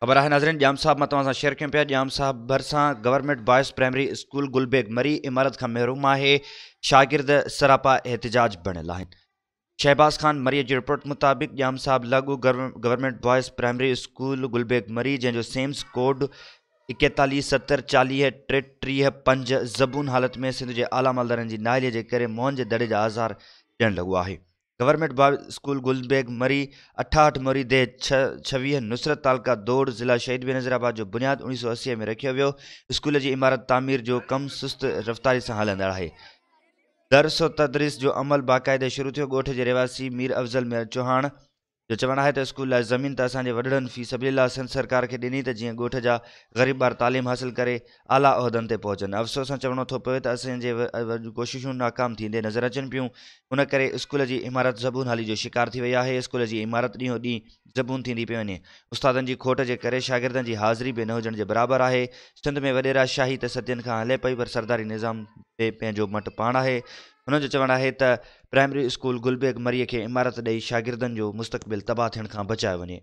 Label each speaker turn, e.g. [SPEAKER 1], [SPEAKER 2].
[SPEAKER 1] ख़बर है नाज़रीन जाम साहब मैं तव्हां सां शेयर कयूं पिया। जाम साहब भरिसां गवर्नमेंट बॉयज़ प्राइमरी स्कूल गुलबेग मरी इमारत खां महरूम आहे। शागिर्द सरापा एहतिजाज बणियल आहिनि। शहबाज खान मरीअ जी रिपोर्ट मुताबिक़ जाम साहब लागू गवर्नमेंट बॉयज़ प्राइमरी स्कूल गुलबेग मरी जंहिंजो सेम्स कोड 4170403335 ज़बून हालत में सिंध जे आला मालदारनि जी नाइलीअ जे करे मुअनि जे दड़े जा आज़ार ॾियणु लॻो आहे। गवर्नमेंट बॉयज़ स्कूल गुलबेग मरी 68 मोरीदे 26 नुसरत तालका दौड़ ज़िला शहीद बेनज़ीराबाद जो बुनियाद 1980 में रखियो वियो। स्कूल जी इमारत तामीर जो कम सुस्त रफ़्तारी सां हलंदड़ आहे। दरस व तदरीस जो अमल बाक़ायदे शुरू थियो। ॻोठ जे रहवासी मीर अफ़ज़ल मेहर चौहान जो चवणु आहे त स्कूल लाइ ज़मीन त असांजे वॾड़नि फी सबिलिल्लाह सिंध सरकार खे ॾिनी त जीअं ॻोठ जा ग़रीब ॿार तालीम हासिल करे आला उहिदनि ते पहुचनि। अफ़सोस सां चवणो थो पवे त असांजे कोशिशूं नाकाम थींदे नज़र अचनि पियूं। उन करे स्कूल जी इमारत ज़बून हाली जो शिकार थी वई आहे। स्कूल जी इमारत ॾींहों ॾींहुं ज़बून थींदी पई वञे। उस्तादनि जी खोट जे करे शागिर्दनि जी हाज़िरी बि न हुजण जे बराबरि आहे। सिंध में वॾेरा शाही त सदियनि खां हले पई, पर सरदारी निज़ाम ते पंहिंजो मट पाण आहे। हुन जो चवणु आहे त प्राइमरी स्कूल गुलबेग मरीअ खे इमारत ॾेई शागिर्दनि जो मुस्तक़बिल तबाह थियण खां बचायो वञे।